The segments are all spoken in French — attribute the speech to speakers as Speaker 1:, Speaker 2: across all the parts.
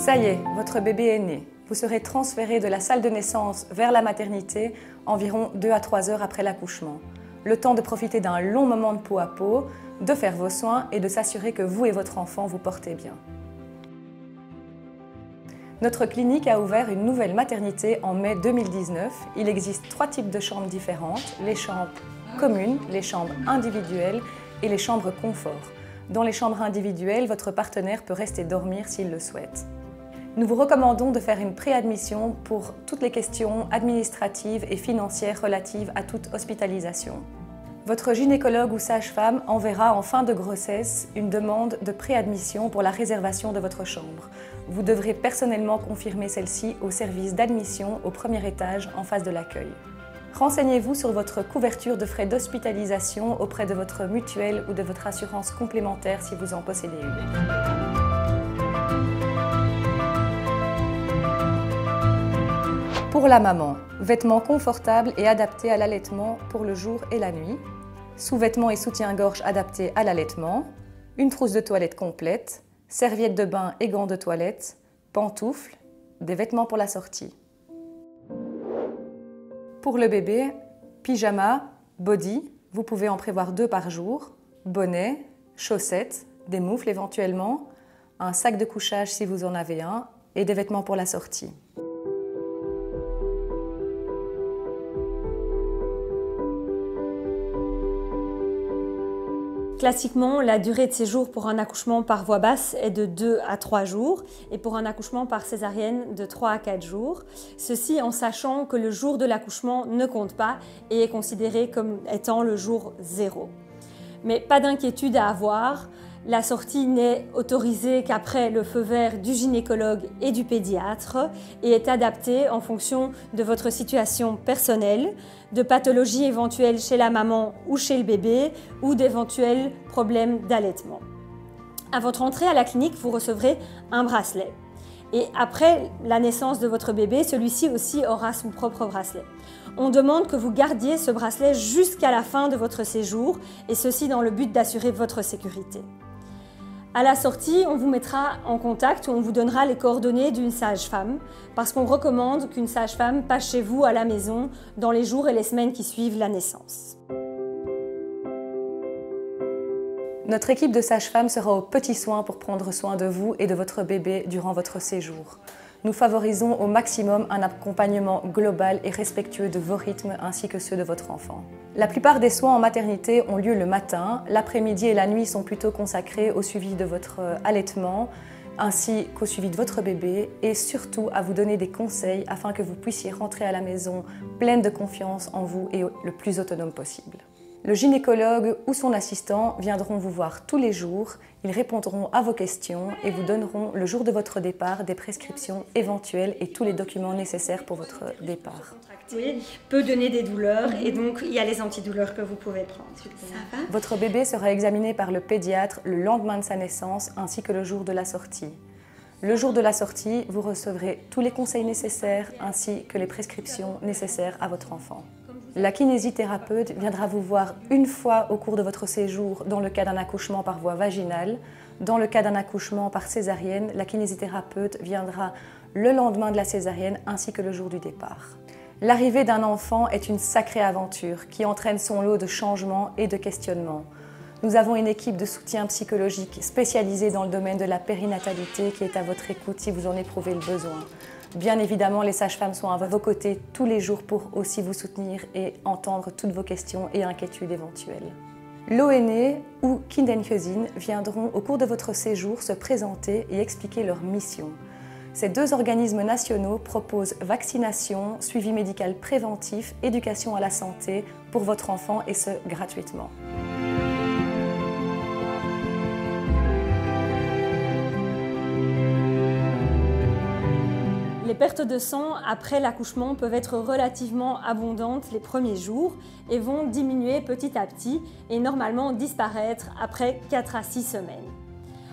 Speaker 1: Ça y est, votre bébé est né. Vous serez transféré de la salle de naissance vers la maternité environ 2 à 3 heures après l'accouchement. Le temps de profiter d'un long moment de peau à peau, de faire vos soins et de s'assurer que vous et votre enfant vous portez bien. Notre clinique a ouvert une nouvelle maternité en mai 2019. Il existe 3 types de chambres différentes, les chambres communes, les chambres individuelles et les chambres confort. Dans les chambres individuelles, votre partenaire peut rester dormir s'il le souhaite. Nous vous recommandons de faire une préadmission pour toutes les questions administratives et financières relatives à toute hospitalisation. Votre gynécologue ou sage-femme enverra en fin de grossesse une demande de préadmission pour la réservation de votre chambre. Vous devrez personnellement confirmer celle-ci au service d'admission au premier étage en face de l'accueil. Renseignez-vous sur votre couverture de frais d'hospitalisation auprès de votre mutuelle ou de votre assurance complémentaire si vous en possédez une. Pour la maman, vêtements confortables et adaptés à l'allaitement pour le jour et la nuit, sous-vêtements et soutien-gorge adaptés à l'allaitement, une trousse de toilette complète, serviettes de bain et gants de toilette, pantoufles, des vêtements pour la sortie. Pour le bébé, pyjama, body, vous pouvez en prévoir 2 par jour, bonnet, chaussettes, des moufles éventuellement, un sac de couchage si vous en avez un et des vêtements pour la sortie.
Speaker 2: Classiquement, la durée de séjour pour un accouchement par voie basse est de 2 à 3 jours et pour un accouchement par césarienne de 3 à 4 jours. Ceci en sachant que le jour de l'accouchement ne compte pas et est considéré comme étant le jour 0. Mais pas d'inquiétude à avoir, la sortie n'est autorisée qu'après le feu vert du gynécologue et du pédiatre et est adaptée en fonction de votre situation personnelle, de pathologies éventuelles chez la maman ou chez le bébé ou d'éventuels problèmes d'allaitement. À votre entrée à la clinique, vous recevrez un bracelet. Et après la naissance de votre bébé, celui-ci aussi aura son propre bracelet. On demande que vous gardiez ce bracelet jusqu'à la fin de votre séjour et ceci dans le but d'assurer votre sécurité. À la sortie, on vous mettra en contact ou on vous donnera les coordonnées d'une sage-femme parce qu'on recommande qu'une sage-femme passe chez vous à la maison dans les jours et les semaines qui suivent la naissance.
Speaker 1: Notre équipe de sages-femmes sera aux petits soins pour prendre soin de vous et de votre bébé durant votre séjour. Nous favorisons au maximum un accompagnement global et respectueux de vos rythmes ainsi que ceux de votre enfant. La plupart des soins en maternité ont lieu le matin, l'après-midi et la nuit sont plutôt consacrés au suivi de votre allaitement ainsi qu'au suivi de votre bébé et surtout à vous donner des conseils afin que vous puissiez rentrer à la maison pleine de confiance en vous et le plus autonome possible. Le gynécologue ou son assistant viendront vous voir tous les jours, ils répondront à vos questions et vous donneront le jour de votre départ des prescriptions éventuelles et tous les documents nécessaires pour votre départ.
Speaker 2: Peut donner des douleurs et donc il y a les antidouleurs que vous pouvez prendre.
Speaker 1: Ça va ? Votre bébé sera examiné par le pédiatre le lendemain de sa naissance ainsi que le jour de la sortie. Le jour de la sortie, vous recevrez tous les conseils nécessaires ainsi que les prescriptions nécessaires à votre enfant. La kinésithérapeute viendra vous voir une fois au cours de votre séjour dans le cas d'un accouchement par voie vaginale. Dans le cas d'un accouchement par césarienne, la kinésithérapeute viendra le lendemain de la césarienne ainsi que le jour du départ. L'arrivée d'un enfant est une sacrée aventure qui entraîne son lot de changements et de questionnements. Nous avons une équipe de soutien psychologique spécialisée dans le domaine de la périnatalité qui est à votre écoute si vous en éprouvez le besoin. Bien évidemment, les sages-femmes sont à vos côtés tous les jours pour aussi vous soutenir et entendre toutes vos questions et inquiétudes éventuelles. L'ONE ou Kindenkeusin viendront au cours de votre séjour se présenter et expliquer leur mission. Ces 2 organismes nationaux proposent vaccination, suivi médical préventif, éducation à la santé pour votre enfant et ce gratuitement.
Speaker 2: Les pertes de sang après l'accouchement peuvent être relativement abondantes les premiers jours et vont diminuer petit à petit et normalement disparaître après 4 à 6 semaines.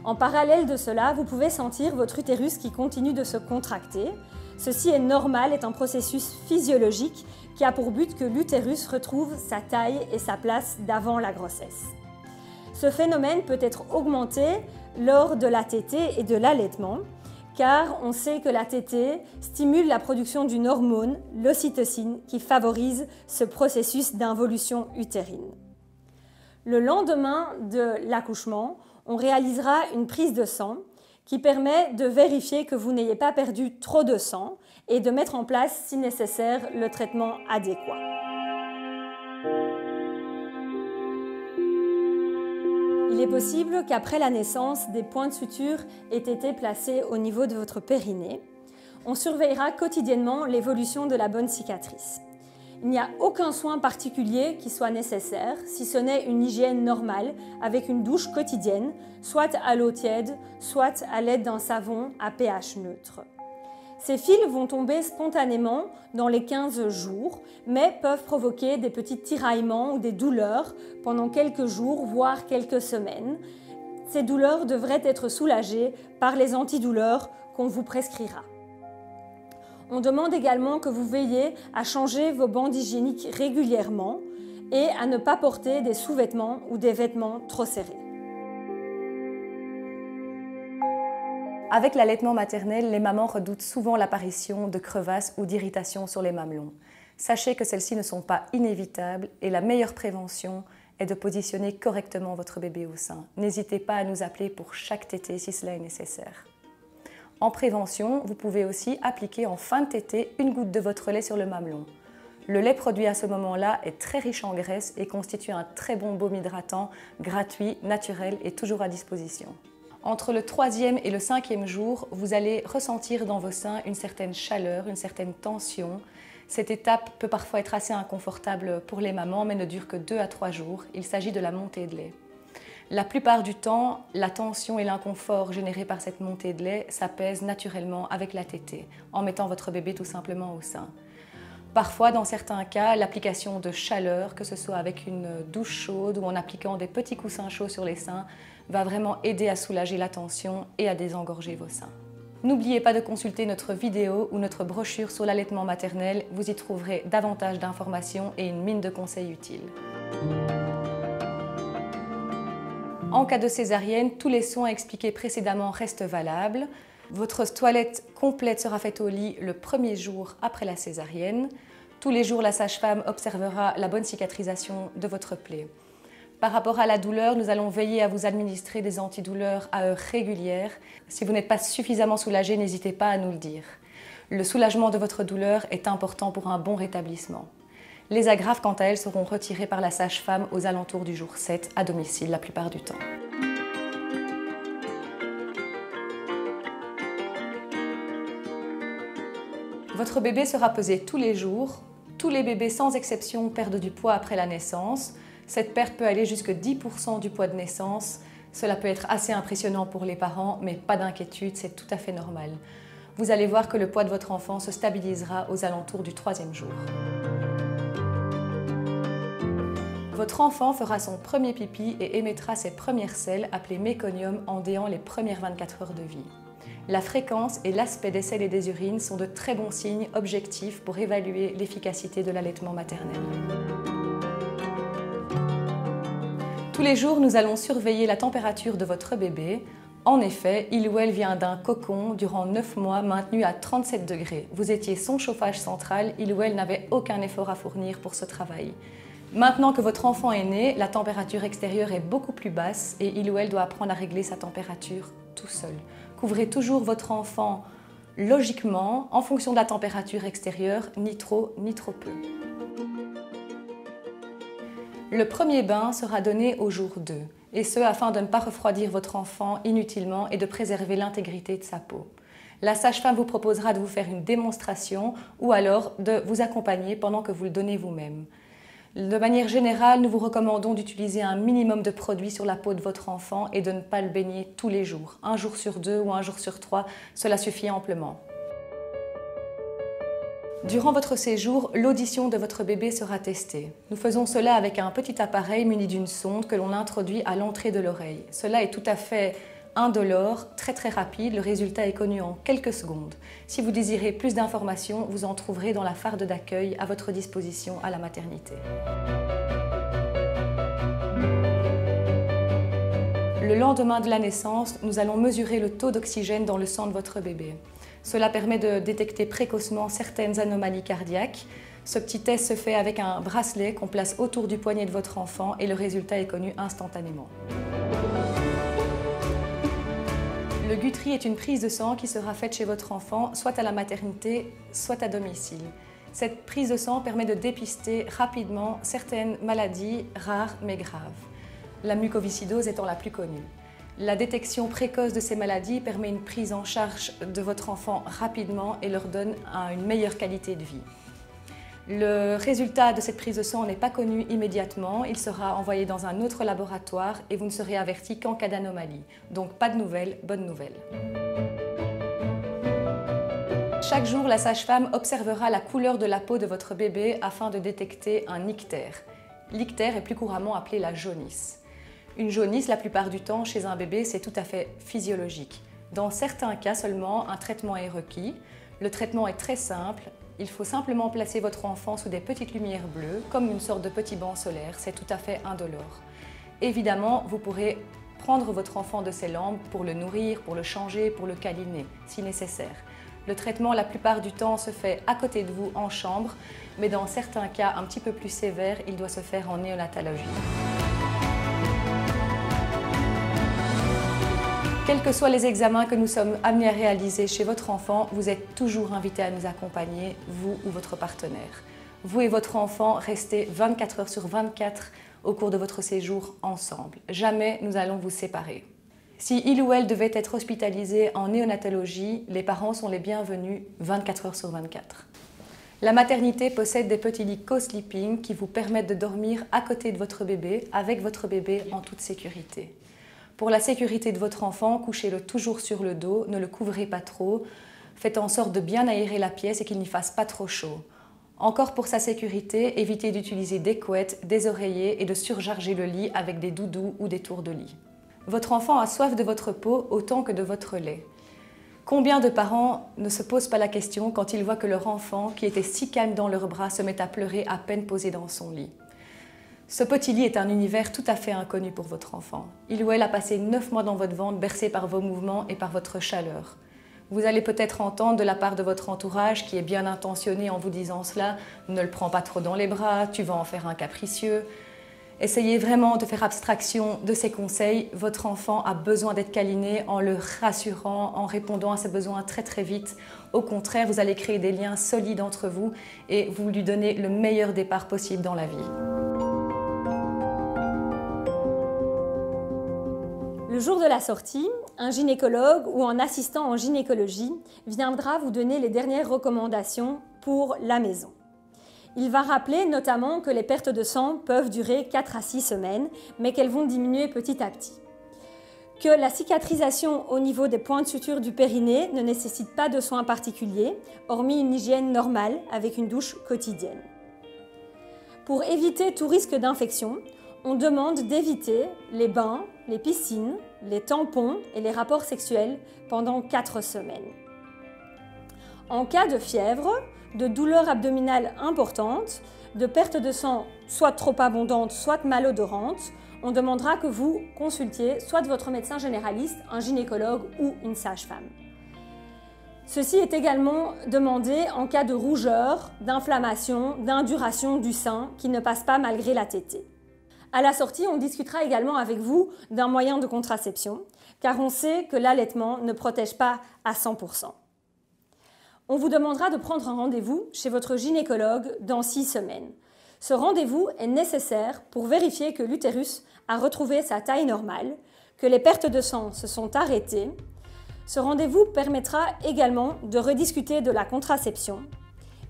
Speaker 2: En parallèle de cela, vous pouvez sentir votre utérus qui continue de se contracter. Ceci est normal, est un processus physiologique qui a pour but que l'utérus retrouve sa taille et sa place d'avant la grossesse. Ce phénomène peut être augmenté lors de la tétée et de l'allaitement, car on sait que la tétée stimule la production d'une hormone, l'ocytocine, qui favorise ce processus d'involution utérine. Le lendemain de l'accouchement, on réalisera une prise de sang qui permet de vérifier que vous n'ayez pas perdu trop de sang et de mettre en place, si nécessaire, le traitement adéquat. Il est possible qu'après la naissance, des points de suture aient été placés au niveau de votre périnée. On surveillera quotidiennement l'évolution de la bonne cicatrice. Il n'y a aucun soin particulier qui soit nécessaire, si ce n'est une hygiène normale avec une douche quotidienne, soit à l'eau tiède, soit à l'aide d'un savon à pH neutre. Ces fils vont tomber spontanément dans les 15 jours, mais peuvent provoquer des petits tiraillements ou des douleurs pendant quelques jours, voire quelques semaines. Ces douleurs devraient être soulagées par les antidouleurs qu'on vous prescrira. On demande également que vous veilliez à changer vos bandes hygiéniques régulièrement et à ne pas porter des sous-vêtements ou des vêtements trop serrés.
Speaker 1: Avec l'allaitement maternel, les mamans redoutent souvent l'apparition de crevasses ou d'irritations sur les mamelons. Sachez que celles-ci ne sont pas inévitables et la meilleure prévention est de positionner correctement votre bébé au sein. N'hésitez pas à nous appeler pour chaque tétée si cela est nécessaire. En prévention, vous pouvez aussi appliquer en fin de tétée une goutte de votre lait sur le mamelon. Le lait produit à ce moment-là est très riche en graisse et constitue un très bon baume hydratant, gratuit, naturel et toujours à disposition. Entre le 3e et le 5e jour, vous allez ressentir dans vos seins une certaine chaleur, une certaine tension. Cette étape peut parfois être assez inconfortable pour les mamans, mais ne dure que 2 à 3 jours. Il s'agit de la montée de lait. La plupart du temps, la tension et l'inconfort générés par cette montée de lait s'apaisent naturellement avec la tétée, en mettant votre bébé tout simplement au sein. Parfois, dans certains cas, l'application de chaleur, que ce soit avec une douche chaude ou en appliquant des petits coussins chauds sur les seins, va vraiment aider à soulager la tension et à désengorger vos seins. N'oubliez pas de consulter notre vidéo ou notre brochure sur l'allaitement maternel. Vous y trouverez davantage d'informations et une mine de conseils utiles. En cas de césarienne, tous les soins expliqués précédemment restent valables. Votre toilette complète sera faite au lit le 1er jour après la césarienne. Tous les jours, la sage-femme observera la bonne cicatrisation de votre plaie. Par rapport à la douleur, nous allons veiller à vous administrer des antidouleurs à heure régulière. Si vous n'êtes pas suffisamment soulagé, n'hésitez pas à nous le dire. Le soulagement de votre douleur est important pour un bon rétablissement. Les agrafes, quant à elles, seront retirées par la sage-femme aux alentours du jour 7 à domicile la plupart du temps. Votre bébé sera pesé tous les jours. Tous les bébés, sans exception, perdent du poids après la naissance. Cette perte peut aller jusqu'à 10% du poids de naissance. Cela peut être assez impressionnant pour les parents, mais pas d'inquiétude, c'est tout à fait normal. Vous allez voir que le poids de votre enfant se stabilisera aux alentours du 3e jour. Votre enfant fera son premier pipi et émettra ses premières selles, appelées méconium, en déant les premières 24 heures de vie. La fréquence et l'aspect des selles et des urines sont de très bons signes objectifs pour évaluer l'efficacité de l'allaitement maternel. Tous les jours, nous allons surveiller la température de votre bébé. En effet, il ou elle vient d'un cocon durant 9 mois maintenu à 37 degrés. Vous étiez son chauffage central, il ou elle n'avait aucun effort à fournir pour ce travail. Maintenant que votre enfant est né, la température extérieure est beaucoup plus basse et il ou elle doit apprendre à régler sa température tout seul. Couvrez toujours votre enfant logiquement en fonction de la température extérieure, ni trop peu. Le premier bain sera donné au jour 2, et ce afin de ne pas refroidir votre enfant inutilement et de préserver l'intégrité de sa peau. La sage-femme vous proposera de vous faire une démonstration ou alors de vous accompagner pendant que vous le donnez vous-même. De manière générale, nous vous recommandons d'utiliser un minimum de produits sur la peau de votre enfant et de ne pas le baigner tous les jours. 1 jour sur 2 ou 1 jour sur 3, cela suffit amplement. Durant votre séjour, l'audition de votre bébé sera testée. Nous faisons cela avec un petit appareil muni d'une sonde que l'on introduit à l'entrée de l'oreille. Cela est tout à fait indolore, très rapide, le résultat est connu en quelques secondes. Si vous désirez plus d'informations, vous en trouverez dans la farde d'accueil à votre disposition à la maternité. Le lendemain de la naissance, nous allons mesurer le taux d'oxygène dans le sang de votre bébé. Cela permet de détecter précocement certaines anomalies cardiaques. Ce petit test se fait avec un bracelet qu'on place autour du poignet de votre enfant et le résultat est connu instantanément. Le Guthrie est une prise de sang qui sera faite chez votre enfant, soit à la maternité, soit à domicile. Cette prise de sang permet de dépister rapidement certaines maladies rares mais graves, la mucoviscidose étant la plus connue. La détection précoce de ces maladies permet une prise en charge de votre enfant rapidement et leur donne une meilleure qualité de vie. Le résultat de cette prise de sang n'est pas connu immédiatement, il sera envoyé dans un autre laboratoire et vous ne serez averti qu'en cas d'anomalie. Donc pas de nouvelles, bonne nouvelle. Chaque jour, la sage-femme observera la couleur de la peau de votre bébé afin de détecter un ictère. L'ictère est plus couramment appelé la jaunisse. Une jaunisse, la plupart du temps, chez un bébé, c'est tout à fait physiologique. Dans certains cas seulement, un traitement est requis. Le traitement est très simple. Il faut simplement placer votre enfant sous des petites lumières bleues, comme une sorte de petit banc solaire. C'est tout à fait indolore. Évidemment, vous pourrez prendre votre enfant de ces lampes pour le nourrir, pour le changer, pour le câliner, si nécessaire. Le traitement, la plupart du temps, se fait à côté de vous, en chambre, mais dans certains cas un petit peu plus sévères, il doit se faire en néonatologie. Quels que soient les examens que nous sommes amenés à réaliser chez votre enfant, vous êtes toujours invité à nous accompagner, vous ou votre partenaire. Vous et votre enfant restez 24 heures sur 24 au cours de votre séjour ensemble. Jamais nous allons vous séparer. Si il ou elle devait être hospitalisé en néonatologie, les parents sont les bienvenus 24 heures sur 24. La maternité possède des petits lits co-sleeping qui vous permettent de dormir à côté de votre bébé, avec votre bébé en toute sécurité. Pour la sécurité de votre enfant, couchez-le toujours sur le dos, ne le couvrez pas trop, faites en sorte de bien aérer la pièce et qu'il n'y fasse pas trop chaud. Encore pour sa sécurité, évitez d'utiliser des couettes, des oreillers et de surcharger le lit avec des doudous ou des tours de lit. Votre enfant a soif de votre peau autant que de votre lait. Combien de parents ne se posent pas la question quand ils voient que leur enfant, qui était si calme dans leurs bras, se met à pleurer à peine posé dans son lit? Ce petit lit est un univers tout à fait inconnu pour votre enfant. Il ou elle a passé 9 mois dans votre ventre, bercé par vos mouvements et par votre chaleur. Vous allez peut-être entendre de la part de votre entourage, qui est bien intentionné en vous disant cela, « Ne le prends pas trop dans les bras, tu vas en faire un capricieux ». Essayez vraiment de faire abstraction de ces conseils. Votre enfant a besoin d'être câliné en le rassurant, en répondant à ses besoins très très vite. Au contraire, vous allez créer des liens solides entre vous et vous lui donnez le meilleur départ possible dans la vie.
Speaker 2: Le jour de la sortie, un gynécologue ou un assistant en gynécologie viendra vous donner les dernières recommandations pour la maison. Il va rappeler notamment que les pertes de sang peuvent durer 4 à 6 semaines, mais qu'elles vont diminuer petit à petit. Que la cicatrisation au niveau des points de suture du périnée ne nécessite pas de soins particuliers, hormis une hygiène normale avec une douche quotidienne. Pour éviter tout risque d'infection, on demande d'éviter les bains, les piscines, les tampons et les rapports sexuels pendant 4 semaines. En cas de fièvre, de douleurs abdominales importantes, de perte de sang soit trop abondante, soit malodorante, on demandera que vous consultiez soit votre médecin généraliste, un gynécologue ou une sage-femme. Ceci est également demandé en cas de rougeur, d'inflammation, d'induration du sein qui ne passe pas malgré la tétée. À la sortie, on discutera également avec vous d'un moyen de contraception, car on sait que l'allaitement ne protège pas à 100%. On vous demandera de prendre un rendez-vous chez votre gynécologue dans 6 semaines. Ce rendez-vous est nécessaire pour vérifier que l'utérus a retrouvé sa taille normale, que les pertes de sang se sont arrêtées. Ce rendez-vous permettra également de rediscuter de la contraception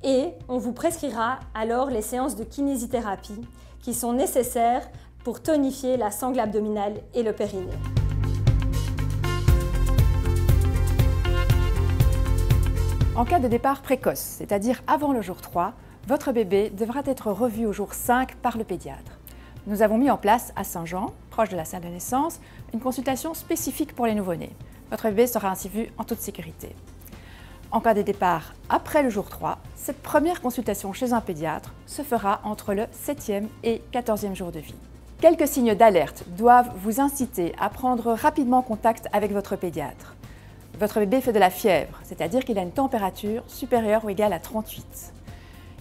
Speaker 2: et on vous prescrira alors les séances de kinésithérapie qui sont nécessaires pour tonifier la sangle abdominale et le périnée.
Speaker 3: En cas de départ précoce, c'est-à-dire avant le jour 3, votre bébé devra être revu au jour 5 par le pédiatre. Nous avons mis en place à Saint-Jean, proche de la salle de naissance, une consultation spécifique pour les nouveau-nés. Votre bébé sera ainsi vu en toute sécurité. En cas de départ après le jour 3, cette première consultation chez un pédiatre se fera entre le 7e et 14e jour de vie. Quelques signes d'alerte doivent vous inciter à prendre rapidement contact avec votre pédiatre. Votre bébé fait de la fièvre, c'est-à-dire qu'il a une température supérieure ou égale à 38.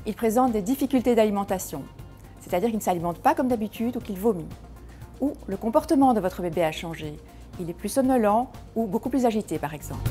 Speaker 3: Il présente des difficultés d'alimentation, c'est-à-dire qu'il ne s'alimente pas comme d'habitude ou qu'il vomit. Ou le comportement de votre bébé a changé. Il est plus somnolent ou beaucoup plus agité par exemple.